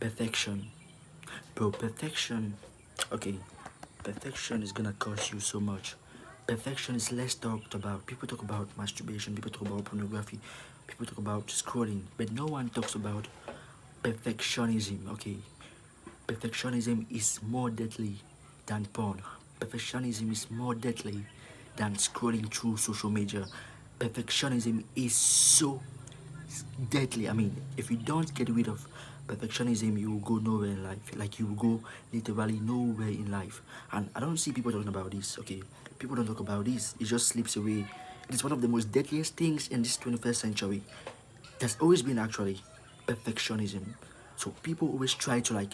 Perfection. Bro, perfection. Okay, perfection is gonna cost you so much. Perfection is less talked about. People talk about masturbation, people talk about pornography, people talk about scrolling, but no one talks about perfectionism. Okay, perfectionism is more deadly than porn. Perfectionism is more deadly than scrolling through social media. Perfectionism is so deadly. I mean, if you don't get rid of perfectionism, you will go nowhere in life. Like, you will go literally nowhere in life. And I don't see people talking about this. Okay, people don't talk about this. It just slips away. It is one of the most deadliest things in this 21st century. There's always been, actually, perfectionism. So people always try to, like,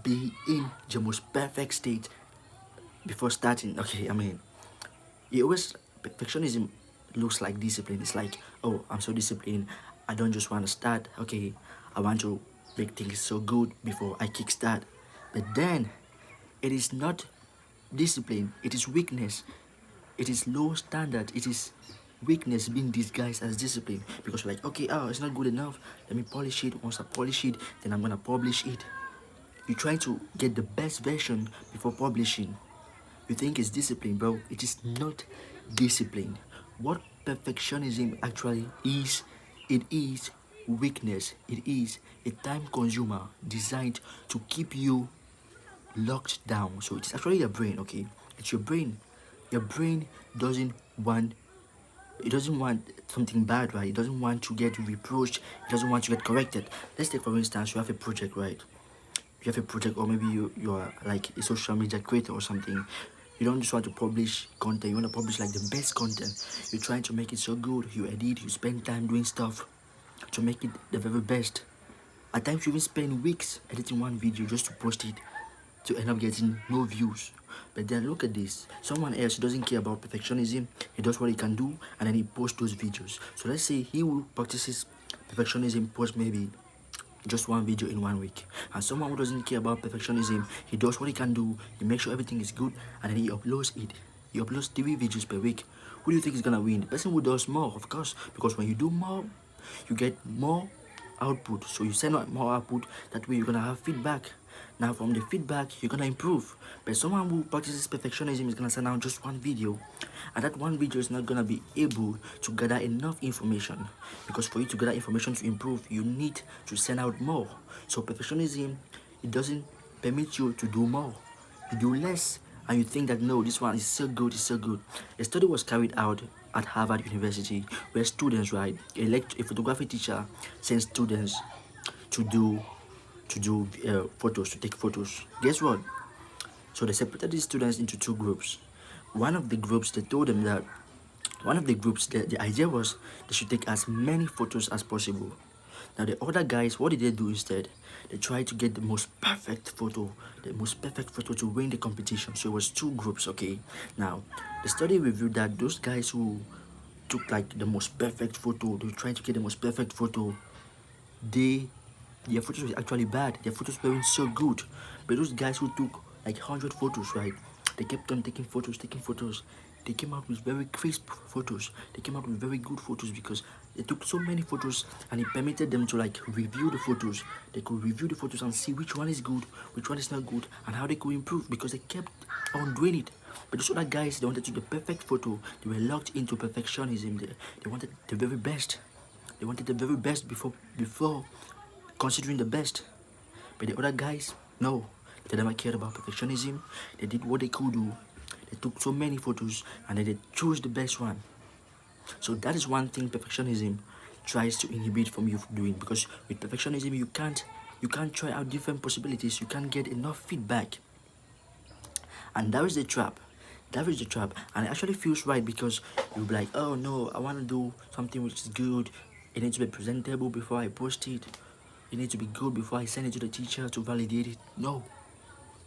be in the most perfect state before starting. Okay, I mean, it always, perfectionism looks like discipline. It's like, oh, I'm so disciplined, I don't just want to start. Okay, I want to make things so good before I kickstart. But then it is not discipline, it is weakness. It is low standard. It is weakness being disguised as discipline, because you're like, okay, oh, it's not good enough, let me polish it. Once I polish it, then I'm gonna publish it. You try to get the best version before publishing. You think it's discipline, bro. It is not discipline. What perfectionism actually is, it is weakness. It is a time consumer designed to keep you locked down. So it's actually your brain, okay? It's your brain. Your brain doesn't want, it doesn't want something bad, right? It doesn't want to get reproached. It doesn't want to get corrected. Let's take, for instance, you have a project, right? You have a project, or maybe you are like a social media creator or something. You don't just want to publish content, you want to publish like the best content. You're trying to make it so good, you edit, you spend time doing stuff to make it the very best. At times you even spend weeks editing one video just to post it, to end up getting no views. But then look at this, someone else who doesn't care about perfectionism, he does what he can do and then he posts those videos. So let's say he will practices perfectionism, post maybe just one video in 1 week. And someone who doesn't care about perfectionism, he does what he can do, he makes sure everything is good, and then he uploads it. He uploads 3 videos per week. Who do you think is gonna win? The person who does more, of course, because when you do more, you get more output. So you send out more output, that way you're gonna have feedback. Now from the feedback, you're gonna improve. But someone who practices perfectionism is gonna send out just one video, and that one video is not gonna be able to gather enough information, because for you to gather information to improve, you need to send out more. So perfectionism, it doesn't permit you to do more. You do less, and you think that no, this one is so good, it's so good. A study was carried out at Harvard University, where students, right, a photography teacher sent students to do photos, to take photos. Guess what? So they separated these students into 2 groups. One of the groups, they told them that the idea was they should take as many photos as possible. Now the other guys, what did they do instead? They tried to get the most perfect photo, to win the competition. So it was 2 groups, okay? Now, the study revealed that those guys who took like the most perfect photo, they were trying to get the most perfect photo, they their photos were actually bad. Their photos weren't so good. But those guys who took like 100 photos, right? They kept on taking photos, taking photos. They came out with very crisp photos. They came out with very good photos, because they took so many photos, and it permitted them to like review the photos. They could review the photos and see which one is good, which one is not good, and how they could improve, because they kept on doing it. But those other guys, they wanted to do the perfect photo. They were locked into perfectionism. They wanted the very best. They wanted the very best before considering the best. But the other guys, no, they never cared about perfectionism. They did what they could do. They took so many photos, and then they chose the best one. So that is one thing perfectionism tries to inhibit from you doing, because with perfectionism you can't try out different possibilities. You can't get enough feedback, and that is the trap. That is the trap. And it actually feels right, because you'll be like, oh no, I want to do something which is good. It needs to be presentable before I post it. It needs to be good before I send it to the teacher to validate it. No.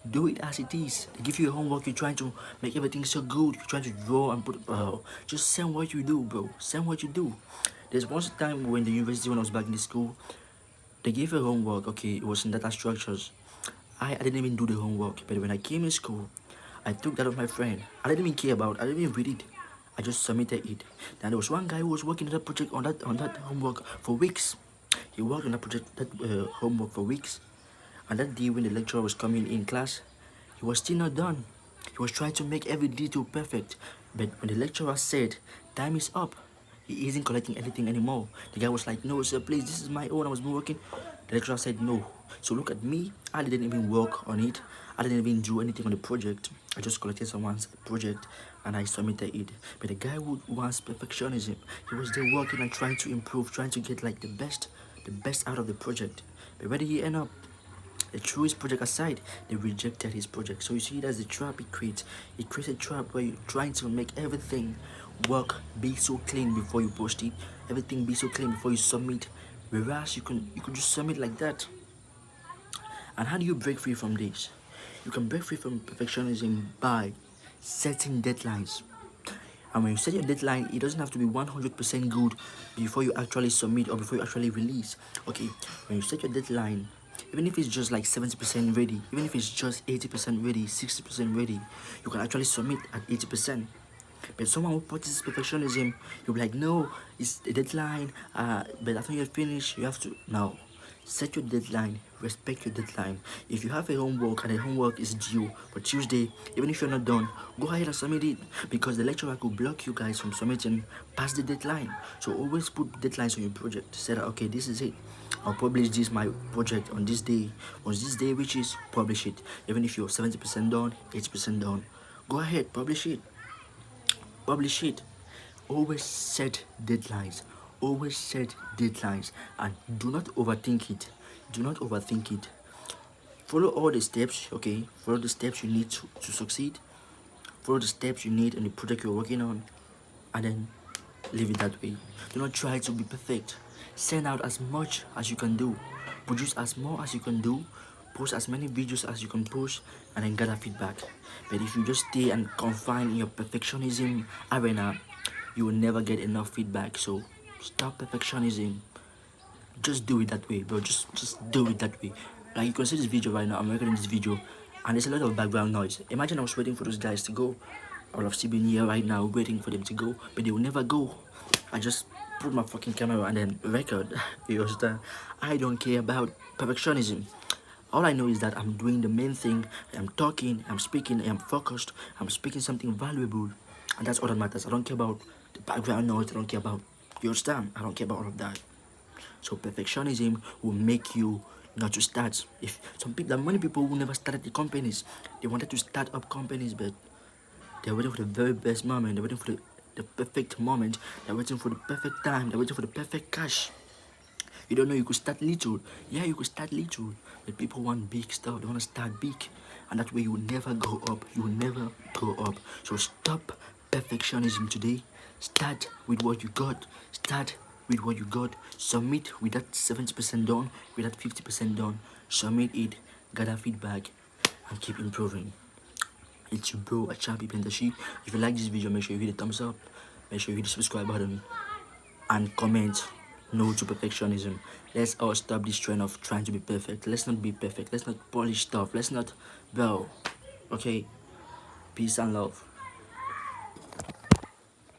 Do it as it is. They give you a homework, you're trying to make everything so good. You're trying to draw and put, just send what you do, bro. Send what you do. There's once a time when the university, when I was back in the school, they gave a homework, okay, it was in data structures. I didn't even do the homework, but when I came in school, I took that of my friend. I didn't even care about it. I didn't even read it. I just submitted it. Now there was one guy who was working on that project, on that homework for weeks. He worked on that project, that homework for weeks, And that day when the lecturer was coming in class, he was still not done. He was trying to make every detail perfect. But when the lecturer said, time is up, he isn't collecting anything anymore. The guy was like, no, sir, please, this is my own. I was been working. The lecturer said, no. So look at me. I didn't even work on it. I didn't even do anything on the project. I just collected someone's project and I submitted it. But the guy who wants perfectionism, he was there working and trying to improve, trying to get like the best out of the project. But where did he end up? They threw his project aside. They rejected his project. So you see, that's the trap it creates. It creates a trap where you're trying to make everything work, be so clean before you post it. Everything be so clean before you submit. Whereas you could just submit like that. And how do you break free from this? You can break free from perfectionism by setting deadlines. And when you set your deadline, it doesn't have to be 100% good before you actually submit or before you actually release. Okay, when you set your deadline, even if it's just like 70% ready, even if it's just 80% ready, 60% ready, you can actually submit at 80%. But someone who practices perfectionism, you'll be like, no, it's a deadline, but after you finish, you have to. Now, set your deadline, respect your deadline. If you have a homework and the homework is due for Tuesday, even if you're not done, go ahead and submit it, because the lecturer could block you guys from submitting past the deadline. So always put deadlines on your project. Say that, okay, this is it. I'll publish this my project on this day. Once this day reaches, publish it. Even if you're 70% done, 80% done, go ahead, publish it. Publish it. Always set deadlines. Always set deadlines, and do not overthink it. Do not overthink it. Follow all the steps, okay? Follow the steps you need to succeed. Follow the steps you need in the project you're working on, and then leave it that way. Do not try to be perfect. Send out as much as you can do. Produce as more as you can do. Post as many videos as you can post, and then gather feedback. But if you just stay and confine in your perfectionism arena, you will never get enough feedback. So stop perfectionism. Just do it that way, bro. Just do it that way. Like, you can see this video right now. I'm recording this video and there's a lot of background noise. Imagine I was waiting for those guys to go. I would have still been here right now waiting for them to go, but they will never go. I just put my fucking camera and then record. You understand? I don't care about perfectionism. All I know is that I'm doing the main thing. I'm talking, I'm speaking, I'm focused, I'm speaking something valuable, and that's all that matters. I don't care about the background noise. I don't care about, you understand? I don't care about all of that. So perfectionism will make you not to start. If some people, there are many people who never started the companies. They wanted to start up companies, but they're waiting for the very best moment. They're waiting for the perfect moment. They're waiting for the perfect time. They're waiting for the perfect cash. You don't know, you could start little. Yeah, you could start little. But people want big stuff. They want to start big. And that way you will never go up. You will never go up. So stop perfectionism today. Start with what you got. Start with what you got. Submit with that 70% done, with that 50% done. Submit it, gather feedback, and keep improving. It's your bro, a champion Pentashi. If you like this video, make sure you hit the thumbs up. Make sure you hit the subscribe button and comment no to perfectionism. Let's all stop this trend of trying to be perfect. Let's not be perfect. Let's not polish stuff. Let's not, bro. Okay, peace and love.